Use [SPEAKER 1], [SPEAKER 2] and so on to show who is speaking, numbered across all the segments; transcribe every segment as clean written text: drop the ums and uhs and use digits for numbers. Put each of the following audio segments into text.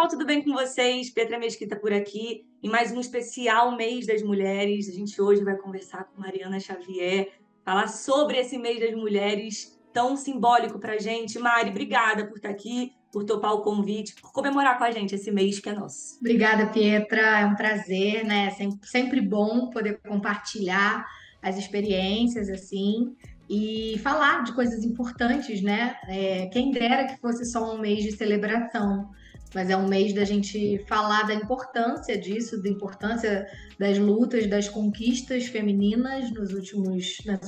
[SPEAKER 1] pessoal, tudo bem com vocês? Petra Mesquita por aqui, em mais um especial Mês das Mulheres. A gente hoje vai conversar com Mariana Xavier, falar sobre esse Mês das Mulheres tão simbólico pra gente. Mari, obrigada por estar aqui, por topar o convite, por comemorar com a gente esse mês que é nosso.
[SPEAKER 2] Obrigada, Pietra. É um prazer, né? Sempre bom poder compartilhar as experiências assim e falar de coisas importantes, né? Quem dera que fosse só um mês de celebração, mas é um mês da gente falar da importância disso, da importância das lutas, das conquistas femininas nas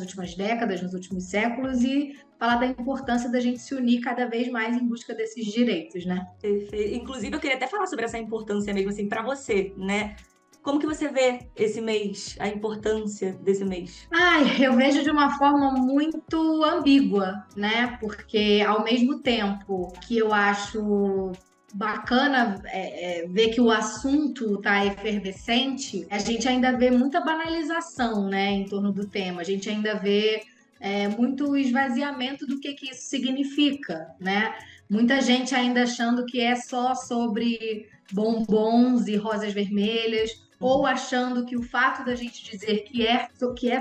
[SPEAKER 2] últimas décadas, nos últimos séculos e falar da importância da gente se unir cada vez mais em busca desses direitos, né?
[SPEAKER 1] Perfeito. Inclusive, eu queria até falar sobre essa importância mesmo, assim, para você, né? Como que você vê esse mês, a importância desse mês?
[SPEAKER 2] Ai, eu vejo de uma forma muito ambígua, né? Porque ao mesmo tempo que eu acho bacana ver que o assunto está efervescente, a gente ainda vê muita banalização, né, em torno do tema. A gente ainda vê muito esvaziamento do que isso significa, né? Muita gente ainda achando que é só sobre bombons e rosas vermelhas, ou achando que o fato da gente dizer que é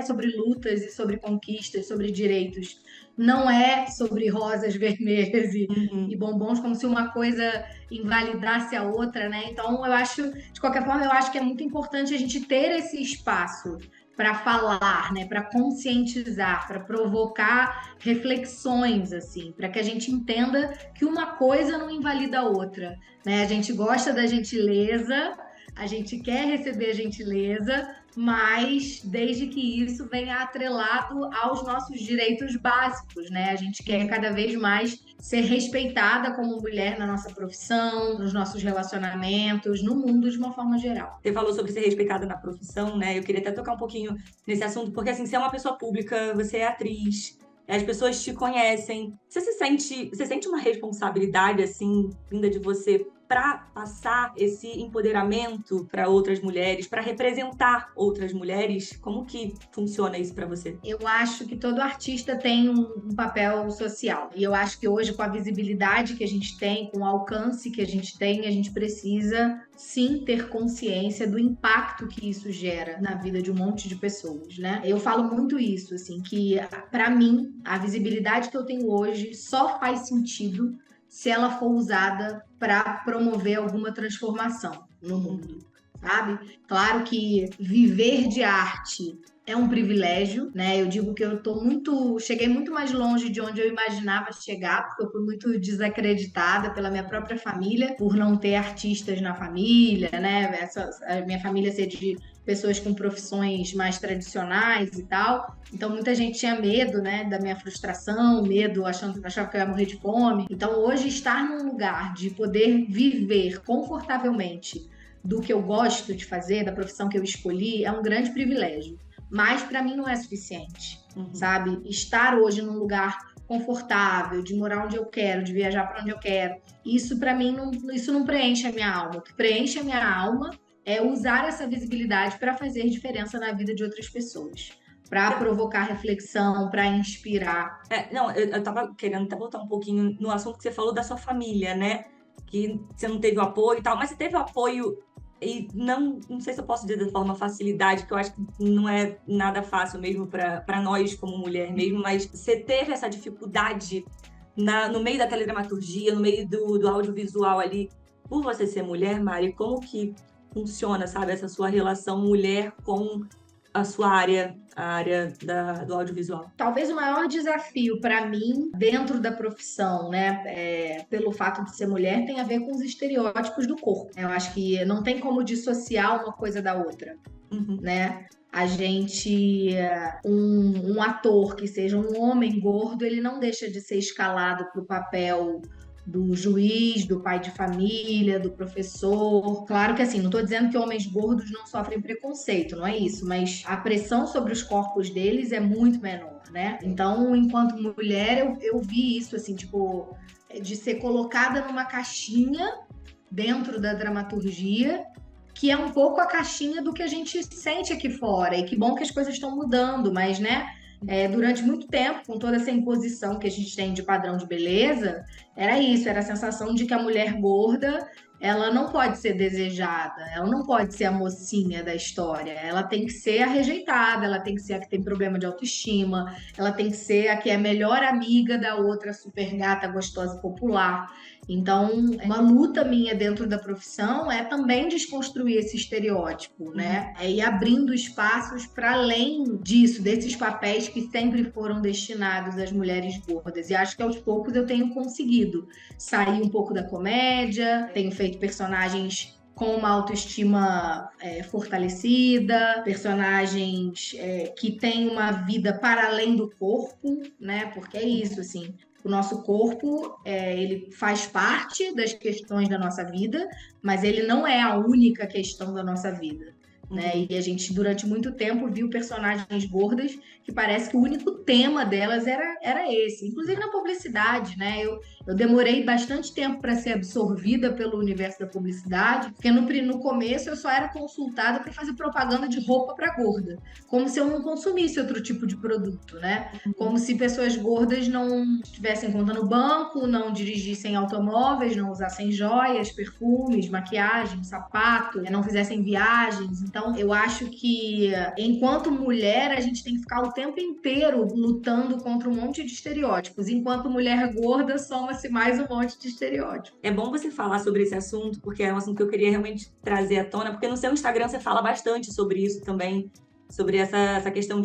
[SPEAKER 2] sobre lutas e sobre conquistas, sobre direitos, não é sobre rosas vermelhas e
[SPEAKER 1] Uhum.
[SPEAKER 2] bombons, como se uma coisa invalidasse a outra, né? Então, eu acho, de qualquer forma, eu acho que é muito importante a gente ter esse espaço para falar, né, para conscientizar, para provocar reflexões assim, para que a gente entenda que uma coisa não invalida a outra, né? A gente gosta da gentileza, a gente quer receber gentileza, mas desde que isso venha atrelado aos nossos direitos básicos, né? A gente quer cada vez mais ser respeitada como mulher na nossa profissão, nos nossos relacionamentos, no mundo de uma forma geral.
[SPEAKER 1] Você falou sobre ser respeitada na profissão, né? Eu queria até tocar um pouquinho nesse assunto, porque assim, você é uma pessoa pública, você é atriz, as pessoas te conhecem. Você sente uma responsabilidade assim vinda de você para passar esse empoderamento para outras mulheres, para representar outras mulheres? Como que funciona isso para você?
[SPEAKER 2] Eu acho que todo artista tem um papel social. E eu acho que hoje, com a visibilidade que a gente tem, com o alcance que a gente precisa sim ter consciência do impacto que isso gera na vida de um monte de pessoas, né? Eu falo muito isso, assim, que para mim, a visibilidade que eu tenho hoje só faz sentido se ela for usada para promover alguma transformação no mundo, sabe? Claro que viver de arte é um privilégio, né? Eu digo que cheguei muito mais longe de onde eu imaginava chegar, porque eu fui muito desacreditada pela minha própria família, por não ter artistas na família, né? A minha família ser de pessoas com profissões mais tradicionais e tal. Então muita gente tinha medo, né, da minha frustração, achava que eu ia morrer de fome. Então hoje estar num lugar de poder viver confortavelmente do que eu gosto de fazer, da profissão que eu escolhi, é um grande privilégio. Mas para mim não é suficiente, sabe? Estar hoje num lugar confortável, de morar onde eu quero, de viajar para onde eu quero, isso para mim isso não preenche a minha alma. O que preenche a minha alma é usar essa visibilidade para fazer diferença na vida de outras pessoas, para provocar reflexão, para inspirar.
[SPEAKER 1] Não, eu tava querendo até voltar um pouquinho no assunto que você falou da sua família, né? Que você não teve o apoio e tal, mas você teve o apoio e não sei se eu posso dizer de forma facilidade, que eu acho que não é nada fácil mesmo para nós como mulher mesmo, mas você teve essa dificuldade no meio da teledramaturgia, no meio do audiovisual ali, por você ser mulher, Mari, como que funciona, sabe, essa sua relação mulher com a sua área, a área do audiovisual?
[SPEAKER 2] Talvez o maior desafio para mim, dentro da profissão, né, pelo fato de ser mulher, tem a ver com os estereótipos do corpo. Eu acho que não tem como dissociar uma coisa da outra,
[SPEAKER 1] Uhum.
[SPEAKER 2] né? A gente, um ator que seja um homem gordo, ele não deixa de ser escalado para o papel do juiz, do pai de família, do professor. Claro que assim, não estou dizendo que homens gordos não sofrem preconceito, não é isso, mas a pressão sobre os corpos deles é muito menor, né? Então, enquanto mulher, eu vi isso, assim, tipo, de ser colocada numa caixinha dentro da dramaturgia, que é um pouco a caixinha do que a gente sente aqui fora. E que bom que as coisas estão mudando, mas, né? Durante muito tempo, com toda essa imposição que a gente tem de padrão de beleza, era isso, era a sensação de que a mulher gorda ela não pode ser desejada, ela não pode ser a mocinha da história, ela tem que ser a rejeitada, ela tem que ser a que tem problema de autoestima, ela tem que ser a que é melhor amiga da outra super gata, gostosa e popular. Então, uma luta minha dentro da profissão é também desconstruir esse estereótipo, né? É ir abrindo espaços para além disso, desses papéis que sempre foram destinados às mulheres gordas. E acho que aos poucos eu tenho conseguido sair um pouco da comédia, tenho feito personagens com uma autoestima fortalecida, personagens que têm uma vida para além do corpo, né? Porque é isso, assim. O nosso corpo, ele faz parte das questões da nossa vida, mas ele não é a única questão da nossa vida. Né? E a gente, durante muito tempo, viu personagens gordas que parece que o único tema delas era esse. Inclusive na publicidade, né? Eu demorei bastante tempo para ser absorvida pelo universo da publicidade, porque no começo eu só era consultada para fazer propaganda de roupa para gorda, como se eu não consumisse outro tipo de produto, né? Como se pessoas gordas não tivessem conta no banco, não dirigissem automóveis, não usassem joias, perfumes, maquiagem, sapato, não fizessem viagens. Então, eu acho que, enquanto mulher, a gente tem que ficar o tempo inteiro lutando contra um monte de estereótipos. Enquanto mulher gorda, soma-se mais um monte de estereótipos.
[SPEAKER 1] É bom você falar sobre esse assunto, porque é um assunto que eu queria realmente trazer à tona, porque no seu Instagram você fala bastante sobre isso também, sobre essa questão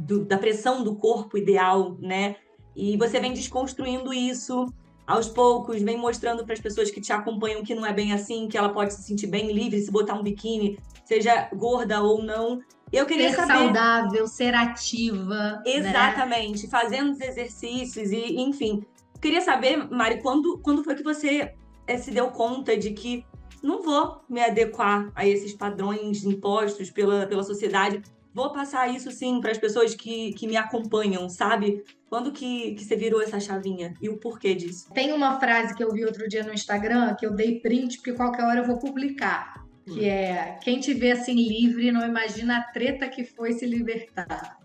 [SPEAKER 1] da pressão do corpo ideal, né? E você vem desconstruindo isso aos poucos, vem mostrando para as pessoas que te acompanham que não é bem assim, que ela pode se sentir bem livre se botar um biquíni, seja gorda ou não. Eu queria
[SPEAKER 2] ser
[SPEAKER 1] saber...
[SPEAKER 2] saudável, ser ativa.
[SPEAKER 1] Exatamente,
[SPEAKER 2] né?
[SPEAKER 1] Fazendo os exercícios e, enfim. Queria saber, Mari, quando foi que você se deu conta de que não vou me adequar a esses padrões impostos pela sociedade, vou passar isso sim para as pessoas que me acompanham, sabe? Quando que você virou essa chavinha e o porquê disso?
[SPEAKER 2] Tem uma frase que eu vi outro dia no Instagram, que eu dei print, porque qualquer hora eu vou publicar, que é: quem te vê assim livre não imagina a treta que foi se libertar.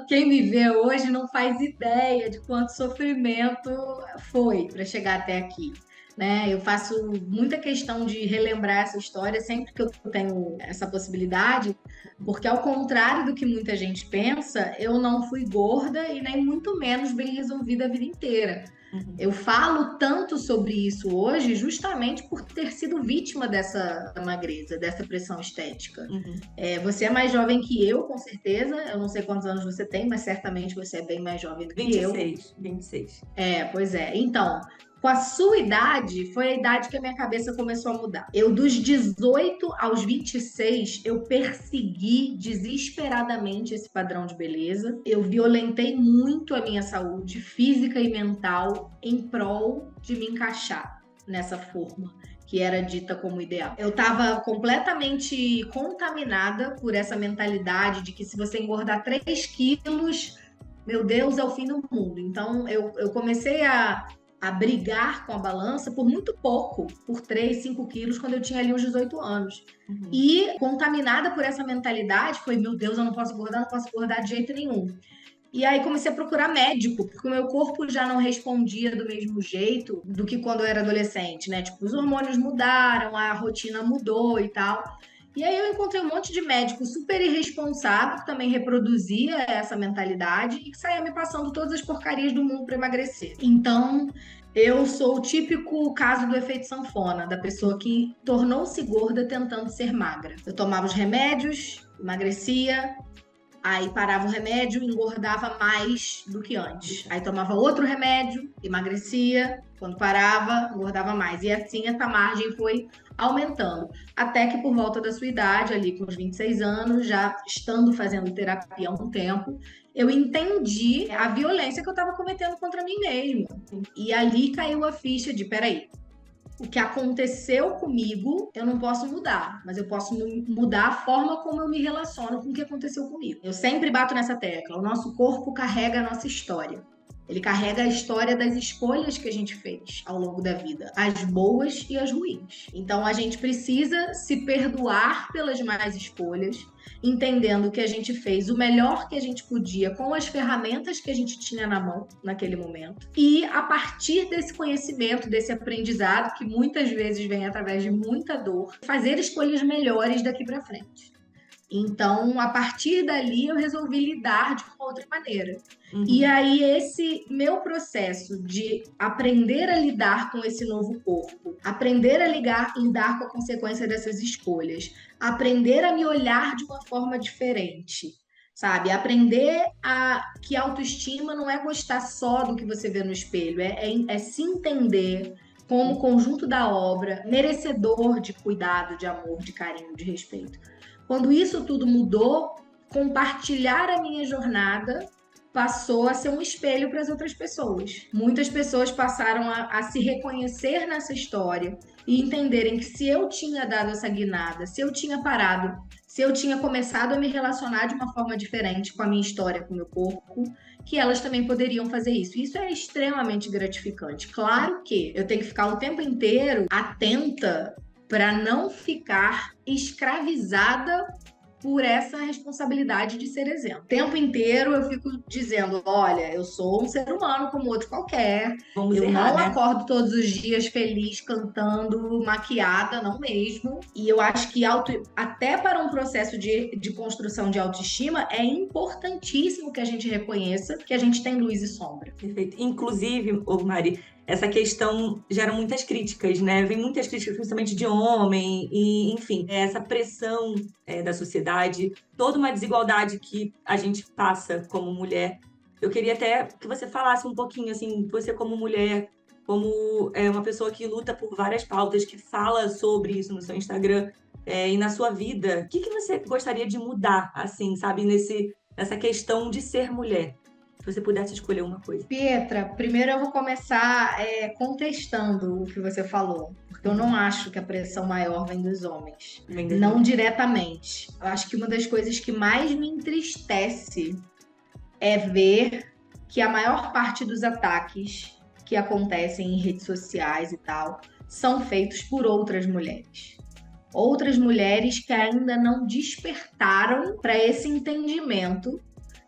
[SPEAKER 2] Quem me vê hoje não faz ideia de quanto sofrimento foi para chegar até aqui. Né? Eu faço muita questão de relembrar essa história sempre que eu tenho essa possibilidade, porque ao contrário do que muita gente pensa, eu não fui gorda e nem muito menos bem resolvida a vida inteira. Eu falo tanto sobre isso hoje justamente por ter sido vítima dessa magreza, dessa pressão estética. Você é mais jovem que eu, com certeza. Eu não sei quantos anos você tem, mas certamente você é bem mais jovem do que eu.
[SPEAKER 1] 26.
[SPEAKER 2] Pois é. Então, com a sua idade, foi a idade que a minha cabeça começou a mudar. Eu, dos 18 aos 26, eu persegui desesperadamente esse padrão de beleza. Eu violentei muito a minha saúde física e mental em prol de me encaixar nessa forma que era dita como ideal. Eu estava completamente contaminada por essa mentalidade de que se você engordar 3 quilos, meu Deus, é o fim do mundo. Então, eu comecei a brigar com a balança por muito pouco, por 3, 5 quilos, quando eu tinha ali uns 18 anos. E contaminada por essa mentalidade, foi: meu Deus, eu não posso engordar de jeito nenhum. E aí comecei a procurar médico, porque o meu corpo já não respondia do mesmo jeito do que quando eu era adolescente, né? Tipo, os hormônios mudaram, a rotina mudou e tal. E aí eu encontrei um monte de médico super irresponsável que também reproduzia essa mentalidade e que saía me passando todas as porcarias do mundo para emagrecer. Então, eu sou o típico caso do efeito sanfona, da pessoa que tornou-se gorda tentando ser magra. Eu tomava os remédios, emagrecia, aí parava o remédio, engordava mais do que antes. Aí tomava outro remédio, emagrecia, quando parava, engordava mais. E assim essa margem foi aumentando. Até que por volta da sua idade, ali com os 26 anos, já estando fazendo terapia há um tempo, eu entendi a violência que eu estava cometendo contra mim mesma. E ali caiu a ficha de: peraí, o que aconteceu comigo, eu não posso mudar, mas eu posso mudar a forma como eu me relaciono com o que aconteceu comigo. Eu sempre bato nessa tecla: o nosso corpo carrega a nossa história. Ele carrega a história das escolhas que a gente fez ao longo da vida, as boas e as ruins. Então a gente precisa se perdoar pelas más escolhas, entendendo que a gente fez o melhor que a gente podia com as ferramentas que a gente tinha na mão naquele momento. E a partir desse conhecimento, desse aprendizado, que muitas vezes vem através de muita dor, fazer escolhas melhores daqui para frente. Então, a partir dali, eu resolvi lidar de uma outra maneira. E aí, esse meu processo de aprender a lidar com esse novo corpo, aprender a lidar com a consequência dessas escolhas, aprender a me olhar de uma forma diferente, sabe? Aprender que autoestima não é gostar só do que você vê no espelho, é se entender como conjunto da obra, merecedor de cuidado, de amor, de carinho, de respeito. Quando isso tudo mudou, compartilhar a minha jornada passou a ser um espelho para as outras pessoas. Muitas pessoas passaram a se reconhecer nessa história e entenderem que se eu tinha dado essa guinada, se eu tinha parado, se eu tinha começado a me relacionar de uma forma diferente com a minha história, com o meu corpo, que elas também poderiam fazer isso. Isso é extremamente gratificante. Claro que eu tenho que ficar o tempo inteiro atenta para não ficar escravizada por essa responsabilidade de ser exemplo. O tempo inteiro eu fico dizendo, olha, eu sou um ser humano como outro qualquer, eu não acordo todos os dias feliz, cantando, maquiada, não mesmo. E eu acho que até para um processo de construção de autoestima, é importantíssimo que a gente reconheça que a gente tem luz e sombra.
[SPEAKER 1] Perfeito. Inclusive, Mari, essa questão gera muitas críticas, né? Vem muitas críticas, principalmente de homem, e, enfim, essa pressão da sociedade, toda uma desigualdade que a gente passa como mulher. Eu queria até que você falasse um pouquinho, assim, você como mulher, como uma pessoa que luta por várias pautas, que fala sobre isso no seu Instagram e na sua vida. O que você gostaria de mudar, assim, sabe, nessa questão de ser mulher? Se você pudesse escolher uma coisa.
[SPEAKER 2] Pietra, primeiro eu vou começar contestando o que você falou, porque eu não acho que a pressão maior vem dos homens, não diretamente. Eu acho que uma das coisas que mais me entristece é ver que a maior parte dos ataques que acontecem em redes sociais e tal são feitos por outras mulheres. Outras mulheres que ainda não despertaram para esse entendimento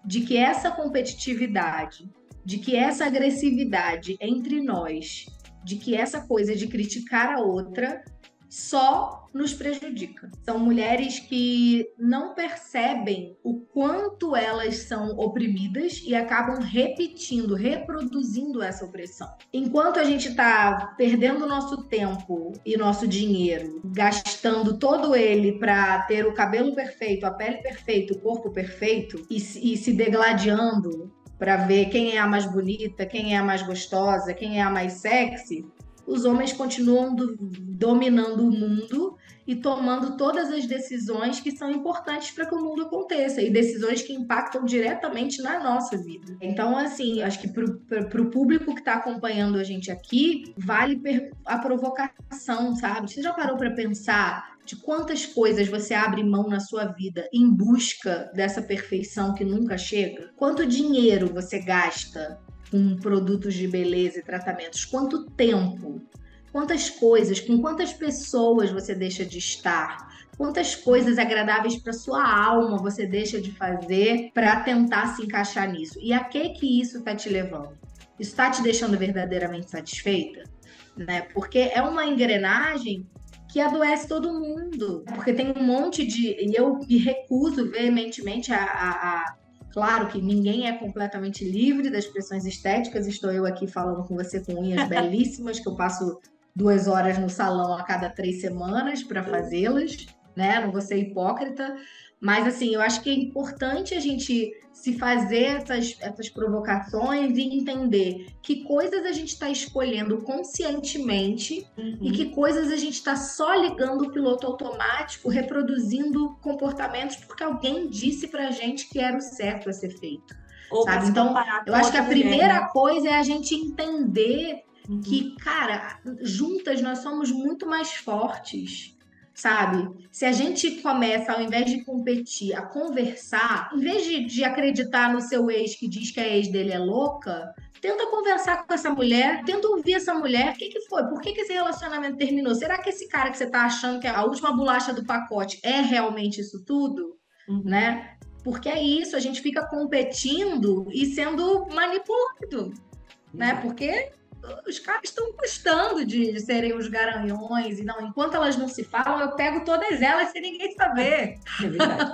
[SPEAKER 2] de que essa competitividade, de que essa agressividade entre nós, de que essa coisa de criticar a outra só nos prejudica. São mulheres que não percebem o quanto elas são oprimidas e acabam repetindo, reproduzindo essa opressão. Enquanto a gente está perdendo nosso tempo e nosso dinheiro, gastando todo ele para ter o cabelo perfeito, a pele perfeita, o corpo perfeito e se degladiando para ver quem é a mais bonita, quem é a mais gostosa, quem é a mais sexy, os homens continuam dominando o mundo e tomando todas as decisões que são importantes para que o mundo aconteça, e decisões que impactam diretamente na nossa vida. Então, assim, acho que para o público que está acompanhando a gente aqui, vale a provocação, sabe? Você já parou para pensar de quantas coisas você abre mão na sua vida em busca dessa perfeição que nunca chega? Quanto dinheiro você gasta com produtos de beleza e tratamentos? Quanto tempo? Quantas coisas, com quantas pessoas você deixa de estar? Quantas coisas agradáveis para sua alma você deixa de fazer para tentar se encaixar nisso? E a que isso está te levando? Isso está te deixando verdadeiramente satisfeita? Né? Porque é uma engrenagem que adoece todo mundo. Porque tem um monte de... E eu me recuso veementemente Claro que ninguém é completamente livre das pressões estéticas. Estou eu aqui falando com você com unhas belíssimas, que eu passo 2 horas no salão a cada 3 semanas para fazê-las, né? Não vou ser hipócrita. Mas, assim, eu acho que é importante a gente se fazer essas provocações e entender que coisas a gente está escolhendo conscientemente e que coisas a gente está só ligando o piloto automático, reproduzindo comportamentos porque alguém disse pra gente que era o certo a ser feito. Sabe? Então, eu acho que a primeira coisa é a gente entender que, cara, juntas nós somos muito mais fortes. Sabe? Se a gente começa, ao invés de competir, a conversar, em vez de acreditar no seu ex que diz que a ex dele é louca, Tenta conversar com essa mulher, tenta ouvir essa mulher. O que que foi? Por que que esse relacionamento terminou? Será que esse cara que você tá achando que é a última bolacha do pacote é realmente isso tudo?
[SPEAKER 1] Uhum.
[SPEAKER 2] Né? Porque é isso, a gente fica competindo e sendo manipulado, né?
[SPEAKER 1] Exato.
[SPEAKER 2] Porque os caras estão gostando de serem os garanhões e não, enquanto elas não se falam, eu pego todas elas sem ninguém saber,
[SPEAKER 1] É verdade.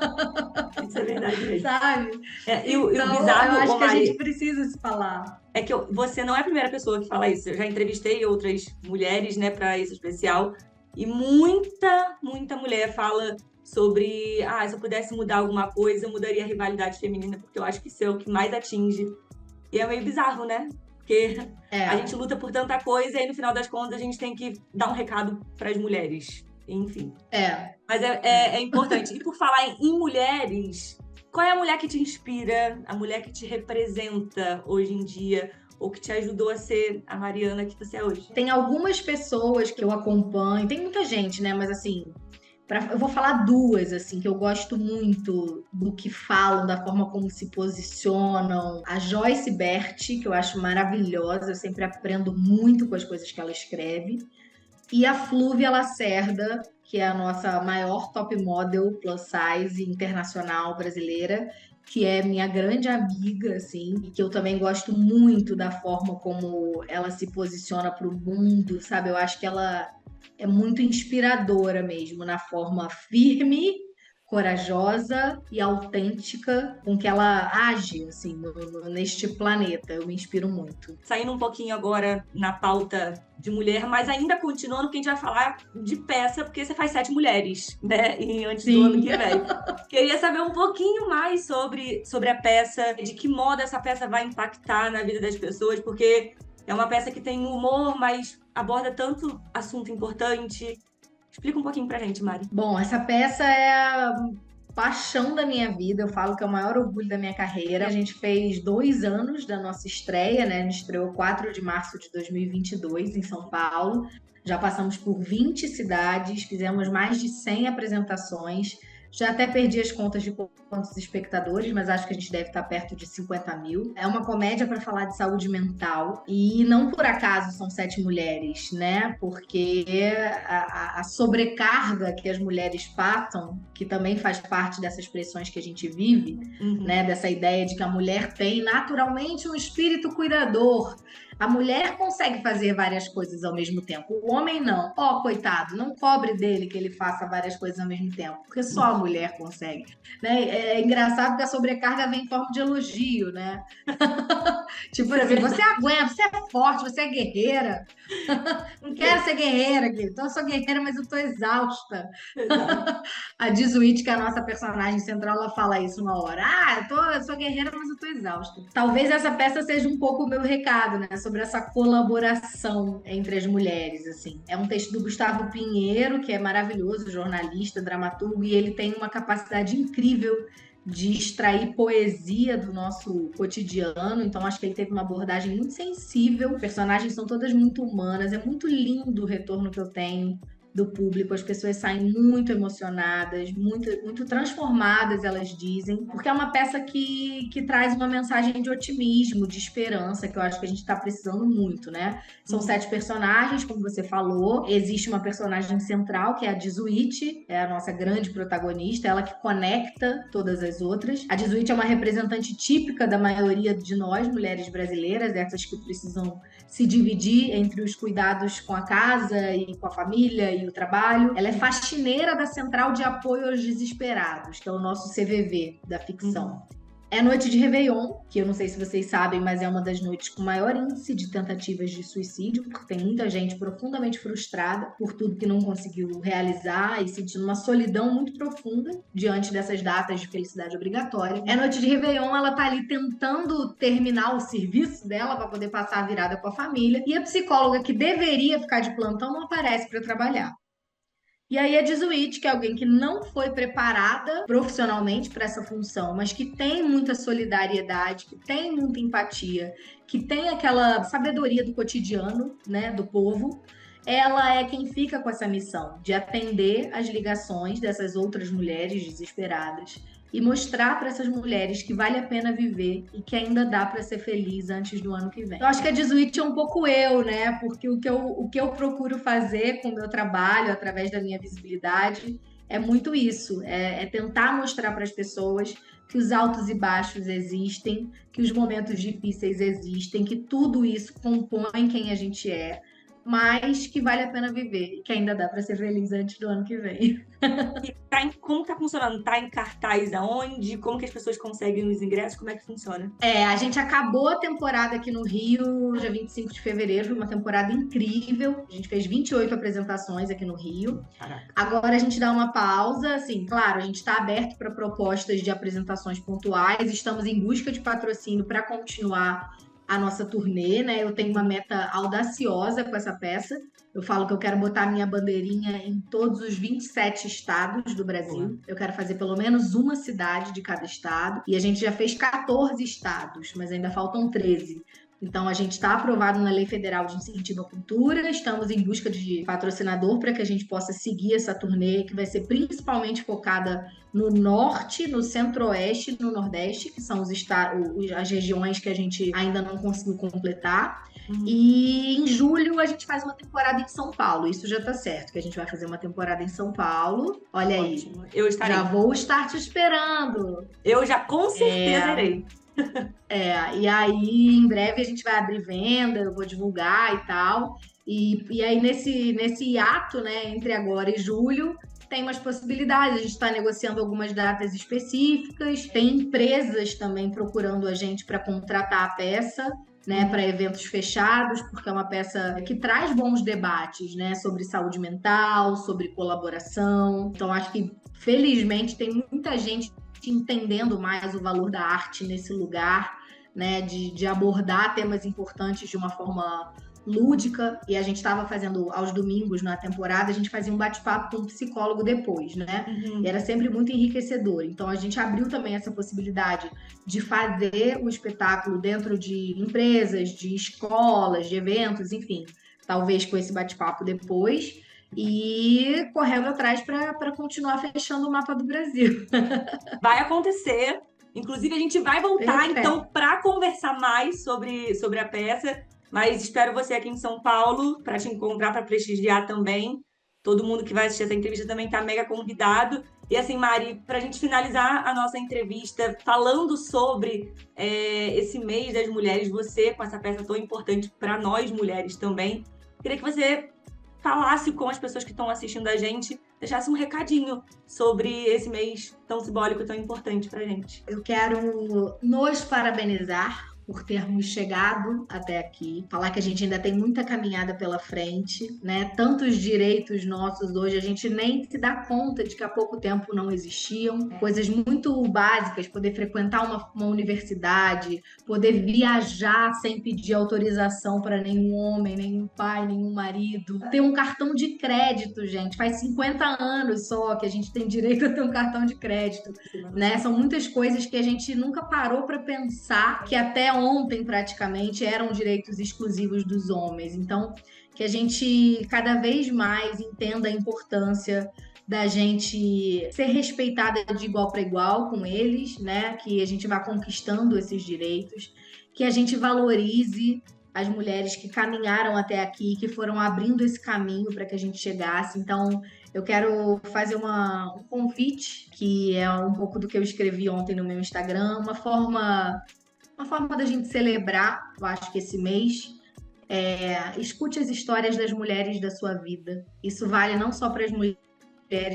[SPEAKER 1] Isso é verdade mesmo.
[SPEAKER 2] sabe?
[SPEAKER 1] E o
[SPEAKER 2] Então, eu
[SPEAKER 1] bizarro, ô
[SPEAKER 2] acho que a gente
[SPEAKER 1] Mari,
[SPEAKER 2] precisa se falar.
[SPEAKER 1] é que você não é a primeira pessoa que fala isso. Eu já entrevistei outras mulheres, né, para esse especial, e muita mulher fala sobre, se eu pudesse mudar alguma coisa, eu mudaria a rivalidade feminina, porque eu acho que isso é o que mais atinge. E é meio bizarro, né? Porque a
[SPEAKER 2] É,
[SPEAKER 1] gente luta por tanta coisa e aí, no final das contas, a gente tem que dar um recado para as mulheres. Enfim.
[SPEAKER 2] é.
[SPEAKER 1] Mas é importante. E por falar em mulheres, qual é a mulher que te inspira, a mulher que te representa hoje em dia, ou que te ajudou a ser a Mariana que você é hoje?
[SPEAKER 2] Tem algumas pessoas que eu acompanho, tem muita gente, né? Mas assim, eu vou falar duas, assim, que eu gosto muito do que falam, da forma como se posicionam. A Joyce Bert, que eu acho maravilhosa, eu sempre aprendo muito com as coisas que ela escreve. E a Flúvia Lacerda, que é a nossa maior top model plus size internacional brasileira, que é minha grande amiga, assim, e que eu também gosto muito da forma como ela se posiciona para o mundo, sabe? Eu acho que ela é muito inspiradora mesmo, na forma firme, corajosa e autêntica com que ela age, assim, neste planeta. Eu me inspiro muito.
[SPEAKER 1] Saindo um pouquinho agora na pauta de mulher, mas ainda continuando, porque a gente vai falar de peça, porque você faz 7 mulheres, né? E antes do ano
[SPEAKER 2] Sim.
[SPEAKER 1] que vem. Queria saber um pouquinho mais sobre a peça, de que modo essa peça vai impactar na vida das pessoas, porque é uma peça que tem humor, mas aborda tanto assunto importante. Explica um pouquinho pra gente, Mari.
[SPEAKER 2] Bom, essa peça é a paixão da minha vida, eu falo que é o maior orgulho da minha carreira. A gente fez 2 anos da nossa estreia, né? A gente estreou 4 de março de 2022 em São Paulo. Já passamos por 20 cidades, fizemos mais de 100 apresentações. Já até perdi as contas de quantos espectadores, mas acho que a gente deve estar perto de 50 mil. É uma comédia para falar de saúde mental e não por acaso são 7 mulheres, né? Porque a sobrecarga que as mulheres passam, que também faz parte dessas pressões que a gente vive, né? Dessa ideia de que a mulher tem naturalmente um espírito cuidador. A mulher consegue fazer várias coisas ao mesmo tempo. O homem não. Ó, coitado, não cobre dele que ele faça várias coisas ao mesmo tempo, porque só a mulher consegue. Né? É engraçado que a sobrecarga vem em forma de elogio, né? Tipo assim, você aguenta, você é forte, você é guerreira. Não quero ser guerreira, Gui. Então eu sou guerreira, mas eu tô exausta.
[SPEAKER 1] Exato.
[SPEAKER 2] A Dizuit, que é a nossa personagem central, ela fala isso uma hora. Eu sou guerreira, mas eu tô exausta. Talvez essa peça seja um pouco o meu recado, né? Sobre essa colaboração entre as mulheres, assim. É um texto do Gustavo Pinheiro, que é maravilhoso, jornalista, dramaturgo, e ele tem uma capacidade incrível de extrair poesia do nosso cotidiano. Então, acho que ele teve uma abordagem muito sensível. Os personagens são todas muito humanas. É muito lindo o retorno que eu tenho do público, as pessoas saem muito emocionadas, muito transformadas, elas dizem, porque é uma peça que traz uma mensagem de otimismo, de esperança, que eu acho que a gente está precisando muito, né? São 7 personagens, como você falou, existe uma personagem central, que é a Dizuit, é a nossa grande protagonista, ela que conecta todas as outras. A Dizuit é uma representante típica da maioria de nós, mulheres brasileiras, essas que precisam se dividir entre os cuidados com a casa e com a família e o trabalho. Ela é faxineira da Central de Apoio aos Desesperados, que é o nosso CVV da ficção. É noite de Réveillon, que eu não sei se vocês sabem, mas é uma das noites com maior índice de tentativas de suicídio, porque tem muita gente profundamente frustrada por tudo que não conseguiu realizar e sentindo uma solidão muito profunda diante dessas datas de felicidade obrigatória. É noite de Réveillon, ela tá ali tentando terminar o serviço dela para poder passar a virada com a família, e a psicóloga que deveria ficar de plantão não aparece para trabalhar. E aí a Dizuit, que é alguém que não foi preparada profissionalmente para essa função, mas que tem muita solidariedade, que tem muita empatia, que tem aquela sabedoria do cotidiano, né, do povo, ela é quem fica com essa missão de atender as ligações dessas outras mulheres desesperadas e mostrar para essas mulheres que vale a pena viver e que ainda dá para ser feliz antes do ano que vem. Eu acho que a Jesuíte é um pouco eu, né? Porque o que eu procuro fazer com o meu trabalho, através da minha visibilidade, é muito isso: é tentar mostrar para as pessoas que os altos e baixos existem, que os momentos difíceis existem, que tudo isso compõe quem a gente é, mas que vale a pena viver e que ainda dá para ser feliz antes do ano que vem.
[SPEAKER 1] E como tá funcionando? Tá em cartaz aonde? Como que as pessoas conseguem os ingressos? Como é que funciona?
[SPEAKER 2] A gente acabou a temporada aqui no Rio, dia 25 de fevereiro, foi uma temporada incrível. A gente fez 28 apresentações aqui no Rio.
[SPEAKER 1] Caraca.
[SPEAKER 2] Agora a gente dá uma pausa, assim, claro, a gente está aberto para propostas de apresentações pontuais, estamos em busca de patrocínio para continuar a nossa turnê, né? Eu tenho uma meta audaciosa com essa peça. Eu falo que eu quero botar minha bandeirinha em todos os 27 estados do Brasil. Eu quero fazer pelo menos uma cidade de cada estado. E a gente já fez 14 estados, mas ainda faltam 13. Então, a gente está aprovado na Lei Federal de Incentivo à Cultura, estamos em busca de patrocinador para que a gente possa seguir essa turnê, que vai ser principalmente focada no Norte, no Centro-Oeste e no Nordeste, que são as regiões que a gente ainda não conseguiu completar. E em julho a gente faz uma temporada em São Paulo. Isso já tá certo, que a gente vai fazer uma temporada em São Paulo. Olha
[SPEAKER 1] Ótimo.
[SPEAKER 2] aí.
[SPEAKER 1] Eu estarei.
[SPEAKER 2] Já vou estar te esperando.
[SPEAKER 1] Eu já com certeza irei.
[SPEAKER 2] E aí em breve a gente vai abrir venda, eu vou divulgar e tal. E aí nesse hiato, né, entre agora e julho, tem umas possibilidades. A gente está negociando algumas datas específicas, tem empresas também procurando a gente para contratar a peça, né, para eventos fechados, porque é uma peça que traz bons debates, né, sobre saúde mental, sobre colaboração. Então, acho que, felizmente, tem muita gente entendendo mais o valor da arte nesse lugar, né, de abordar temas importantes de uma forma lúdica. E a gente estava fazendo aos domingos na temporada, a gente fazia um bate-papo com um psicólogo depois, né? E era sempre muito enriquecedor. Então a gente abriu também essa possibilidade de fazer o espetáculo dentro de empresas, de escolas, de eventos, enfim, talvez com esse bate-papo depois. E correndo atrás para continuar fechando o mapa do Brasil.
[SPEAKER 1] Vai acontecer. Inclusive, a gente vai voltar, então, para conversar mais sobre a peça. Mas espero você aqui em São Paulo para te encontrar, para prestigiar também. Todo mundo que vai assistir essa entrevista também está mega convidado. E assim, Mari, para a gente finalizar a nossa entrevista falando sobre esse mês das mulheres, você com essa peça tão importante para nós mulheres também, queria que você falasse com as pessoas que estão assistindo a gente, deixasse um recadinho sobre esse mês tão simbólico, tão importante para a gente.
[SPEAKER 2] Eu quero nos parabenizar por termos chegado até aqui, falar que a gente ainda tem muita caminhada pela frente, né? Tantos direitos nossos hoje a gente nem se dá conta de que há pouco tempo não existiam. Coisas muito básicas, poder frequentar uma universidade, poder viajar sem pedir autorização para nenhum homem, nenhum pai, nenhum marido. Ter um cartão de crédito, gente, faz 50 anos só que a gente tem direito a ter um cartão de crédito, né? São muitas coisas que a gente nunca parou para pensar, que até ontem praticamente eram direitos exclusivos dos homens. Então, que a gente cada vez mais entenda a importância da gente ser respeitada de igual para igual com eles, né? Que a gente vá conquistando esses direitos, que a gente valorize as mulheres que caminharam até aqui, que foram abrindo esse caminho para que a gente chegasse. Então, eu quero fazer um convite, que é um pouco do que eu escrevi ontem no meu Instagram, uma forma da gente celebrar, eu acho que esse mês, escute as histórias das mulheres da sua vida. Isso vale não só para as mulheres,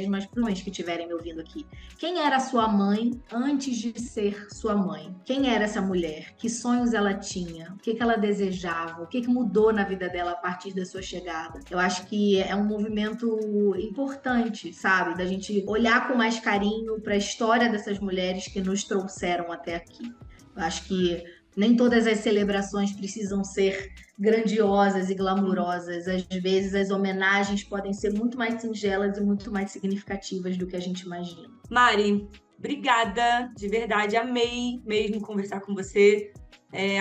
[SPEAKER 2] mas para os homens que estiverem me ouvindo aqui. Quem era a sua mãe antes de ser sua mãe? Quem era essa mulher? Que sonhos ela tinha? O que ela desejava? O que mudou na vida dela a partir da sua chegada? Eu acho que é um movimento importante, sabe? Da gente olhar com mais carinho para a história dessas mulheres que nos trouxeram até aqui. Eu acho que nem todas as celebrações precisam ser grandiosas e glamourosas. Às vezes, as homenagens podem ser muito mais singelas e muito mais significativas do que a gente imagina.
[SPEAKER 1] Mari, obrigada. De verdade, amei mesmo conversar com você.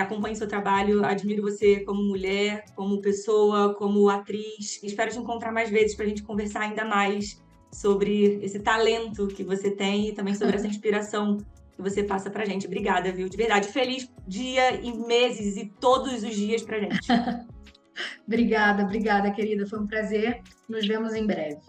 [SPEAKER 1] Acompanho seu trabalho, admiro você como mulher, como pessoa, como atriz. Espero te encontrar mais vezes para a gente conversar ainda mais sobre esse talento que você tem e também sobre essa inspiração que você passa pra gente. Obrigada, viu? De verdade. Feliz dia e meses e todos os dias pra gente.
[SPEAKER 2] Obrigada, querida. Foi um prazer. Nos vemos em breve.